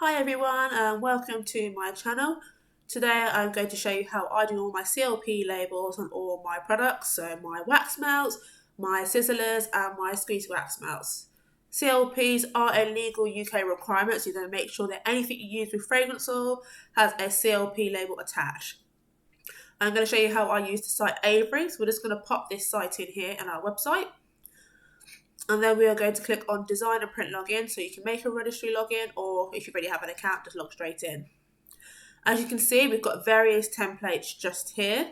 Hi everyone and welcome to my channel. Today I'm going to show you how I do all my CLP labels on all my products, so my wax melts, my sizzlers and my squeeze wax melts. CLPs are a legal UK requirement, so you're going to make sure that anything you use with fragrance oil has a CLP label attached. I'm going to show you how I use the site Avery, so we're just going to pop this site in here on our website. And then we are going to click on design and print login, so you can make a registry login, or if you already have an account, just log straight in. As you can see, we've got various templates just here,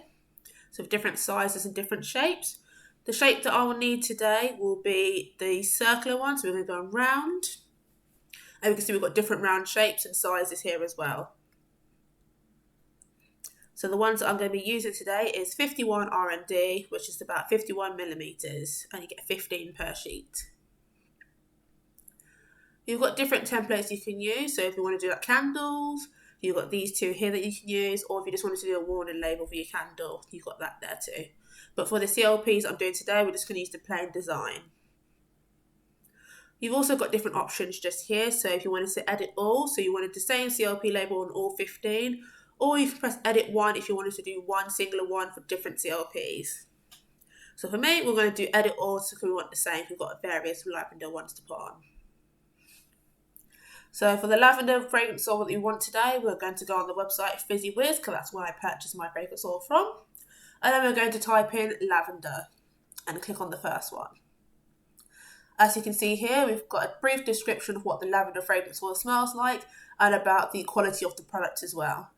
so of different sizes and different shapes. The shape that I will need today will be the circular one, so we're going to go round. And we can see we've got different round shapes and sizes here as well. So the ones that I'm going to be using today is 51 R&D, which is about 51 millimeters, and you get 15 per sheet. You've got different templates you can use, so if you want to do like candles, you've got these two here that you can use, or if you just wanted to do a warning label for your candle, you've got that there too. But for the CLPs I'm doing today, we're just going to use the plain design. You've also got different options just here, so if you wanted to edit all, so you wanted the same CLP label on all 15, or you can press edit one if you wanted to do one singular one for different CLPs. So for me, we're going to do edit all because we want the same. We've got various lavender ones to put on. So for the lavender fragrance oil that we want today, we're going to go on the website Fizzy Whiz, because that's where I purchased my fragrance oil from. And then we're going to type in lavender and click on the first one. As you can see here, we've got a brief description of what the lavender fragrance oil smells like and about the quality of the product as well.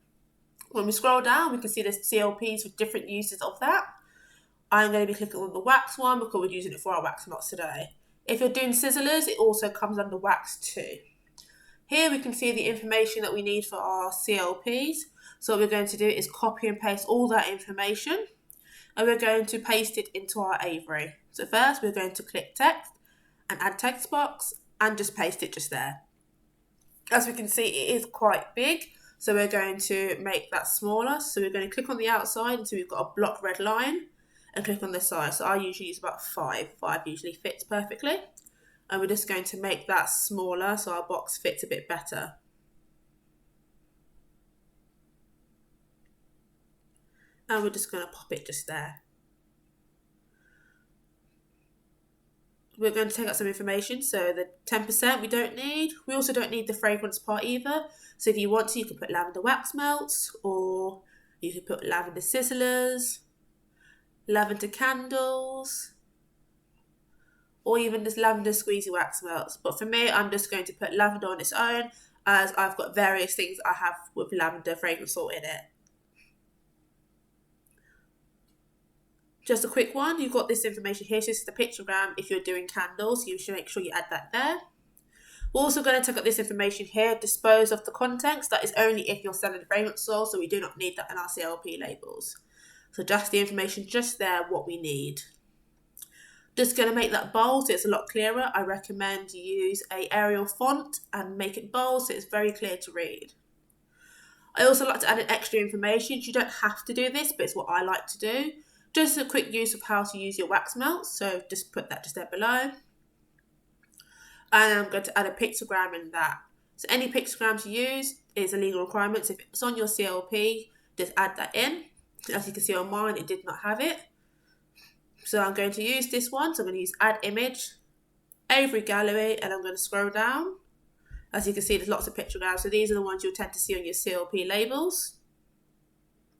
When we scroll down, we can see there's CLPs with different uses of that. I'm going to be clicking on the wax one because we're using it for our wax melts today. If you're doing sizzlers, it also comes under wax too. Here we can see the information that we need for our CLPs. So what we're going to do is copy and paste all that information, and we're going to paste it into our Avery. So first we're going to click text and add text box and just paste it just there. As we can see, it is quite big, so we're going to make that smaller. So we're going to click on the outside until we've got a block red line and click on the side. So I usually use about 5. 5 usually fits perfectly. And we're just going to make that smaller so our box fits a bit better. And we're just going to pop it just there. We're going to take out some information. So the 10% we don't need. We also don't need the fragrance part either. So if you want to, you can put lavender wax melts, or you could put lavender sizzlers, lavender candles, or even just lavender squeezy wax melts. But for me, I'm just going to put lavender on its own, as I've got various things I have with lavender fragrance oil in it. Just a quick one, you've got this information here. So this is the pictogram if you're doing candles, so you should make sure you add that there. We're also going to take up this information here, dispose of the contents. That is only if you're selling fragrance oil, so we do not need that in our CLP labels. So just the information just there, what we need. Just going to make that bold so it's a lot clearer. I recommend you use a Arial font and make it bold so it's very clear to read. I also like to add in extra information. You don't have to do this, but it's what I like to do. Just a quick use of how to use your wax melts. So just put that just there below. And I'm going to add a pictogram in that. So any pictogram to use is a legal requirement. So if it's on your CLP, just add that in. As you can see on mine, it did not have it. So I'm going to use this one. So I'm going to use add image, Avery gallery, and I'm going to scroll down. As you can see, there's lots of pictograms. So these are the ones you'll tend to see on your CLP labels.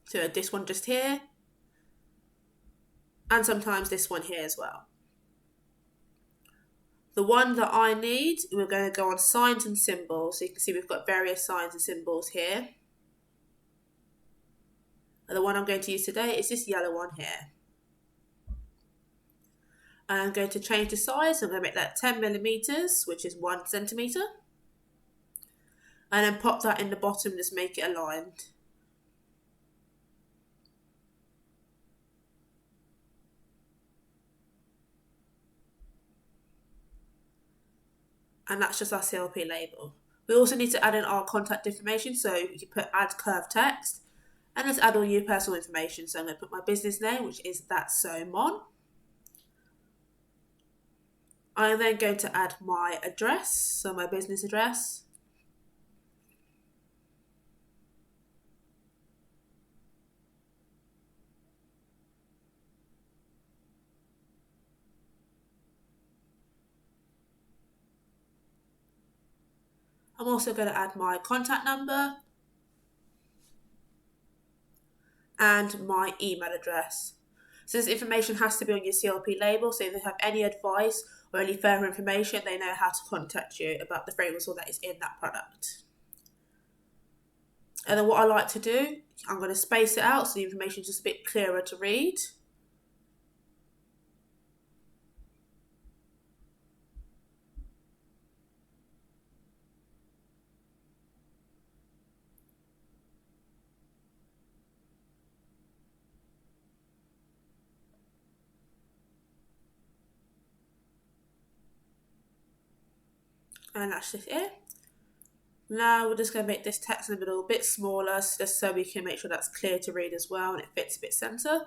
So this one just here. And sometimes this one here as well. The one that I need, we're going to go on signs and symbols. So you can see we've got various signs and symbols here. And the one I'm going to use today is this yellow one here. And I'm going to change the size. I'm going to make that 10 millimeters, which is 1 centimeter. And then pop that in the bottom, just make it aligned. And that's just our CLP label. We also need to add in our contact information, so you can put add curved text, and let's add all your personal information. So I'm going to put my business name, which is That's So Mon. I'm then going to add my address, so my business address. I'm also going to add my contact number and my email address. So this information has to be on your CLP label, so if they have any advice or any further information, they know how to contact you about the fragrance oil that is in that product. And then what I like to do, I'm going to space it out so the information is just a bit clearer to read. And that's just it. Now we're just going to make this text in the middle a bit smaller, just so we can make sure that's clear to read as well and it fits a bit centre.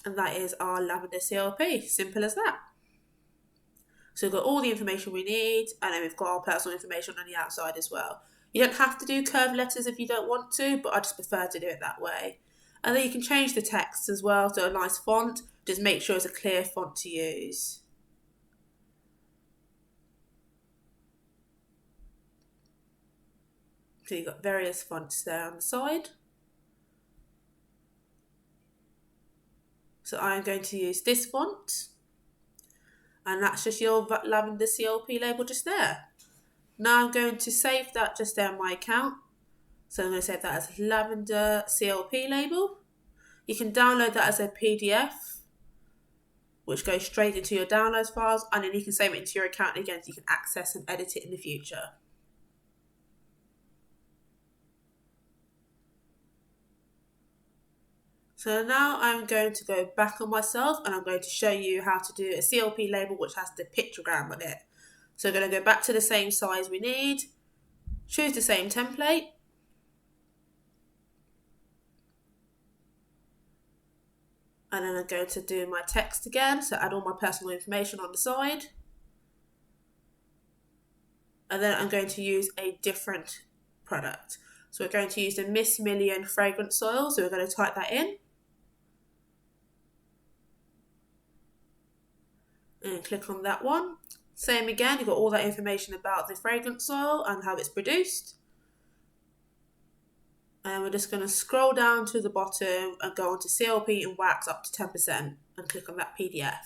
And that is our lavender CLP, simple as that. So we've got all the information we need, and then we've got our personal information on the outside as well. You don't have to do curved letters if you don't want to, but I just prefer to do it that way. And then you can change the text as well to a nice font, just make sure it's a clear font to use. So you've got various fonts there on the side. So I'm going to use this font. And that's just your lavender CLP label just there. Now I'm going to save that just there on my account. So I'm going to save that as lavender CLP label. You can download that as a PDF, which goes straight into your downloads files, and then you can save it into your account again so you can access and edit it in the future. So now I'm going to go back on myself and I'm going to show you how to do a CLP label which has the pictogram on it. So we're going to go back to the same size we need, choose the same template, and then I'm going to do my text again, so add all my personal information on the side. And then I'm going to use a different product. So we're going to use the Miss Million fragrance oil, so we're going to type that in. And click on that one. Same again, you've got all that information about the fragrance oil and how it's produced. And we're just going to scroll down to the bottom and go on to CLP and wax up to 10% and click on that PDF.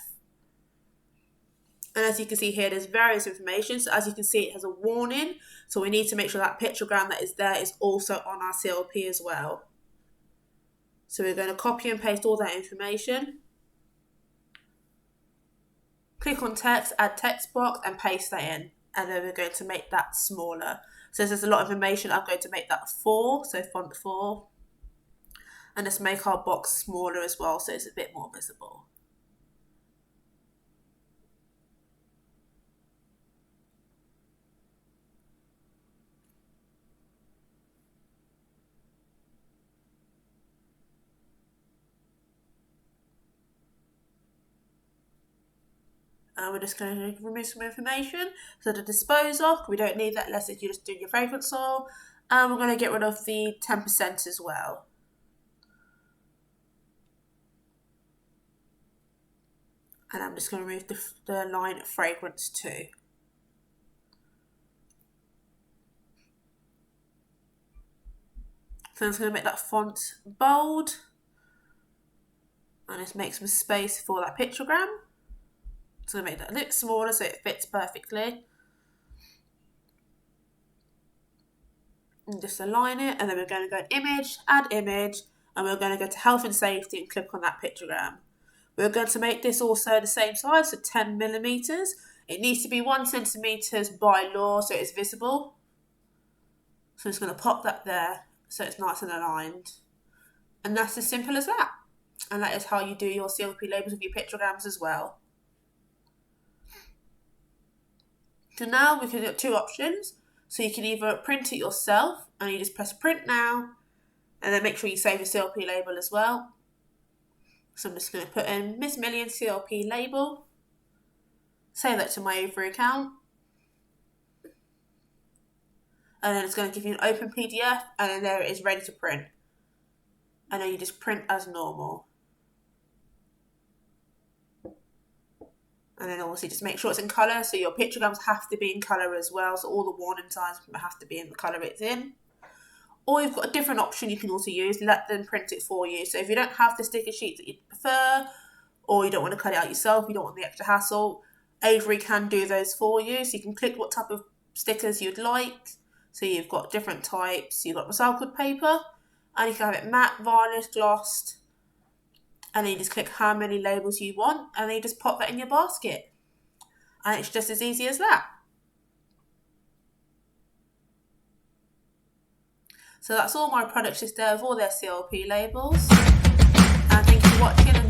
And as you can see here, there's various information. So as you can see, it has a warning. So we need to make sure that pictogram that is there is also on our CLP as well. So we're going to copy and paste all that information. Click on text, add text box and paste that in. And then we're going to make that smaller. So there's a lot of information. I'm going to make that 4, so font 4. And just make our box smaller as well so it's a bit more visible. And we're just going to remove some information. So the dispose of, we don't need that unless you just do your fragrance oil. And we're going to get rid of the 10% as well. And I'm just going to remove the line fragrance too. So I'm just going to make that font bold. And just make some space for that pictogram. So I'm going to make that a little smaller so it fits perfectly. And just align it. And then we're going to go image, add image. And we're going to go to health and safety and click on that pictogram. We're going to make this also the same size, so 10 millimeters. It needs to be 1 centimeter by law so it's visible. So I'm just going to pop that there so it's nice and aligned. And that's as simple as that. And that is how you do your CLP labels with your pictograms as well. So now we can get 2 options. So you can either print it yourself and you just press print now and then make sure you save your CLP label as well. So I'm just going to put in Miss Million CLP label, save that to my Avery account, and then it's going to give you an open PDF, and then there it is ready to print. And then you just print as normal. And then obviously just make sure it's in colour. So your pictograms have to be in colour as well. So all the warning signs have to be in the colour it's in. Or you've got a different option you can also use. Let them print it for you. So if you don't have the sticker sheets that you prefer, or you don't want to cut it out yourself, you don't want the extra hassle, Avery can do those for you. So you can click what type of stickers you'd like. So you've got different types. You've got recycled paper, and you can have it matte, varnished, glossed. And then you just click how many labels you want, and then you just pop that in your basket. And it's just as easy as that. So that's all my products just there with all their CLP labels. And thank you for watching.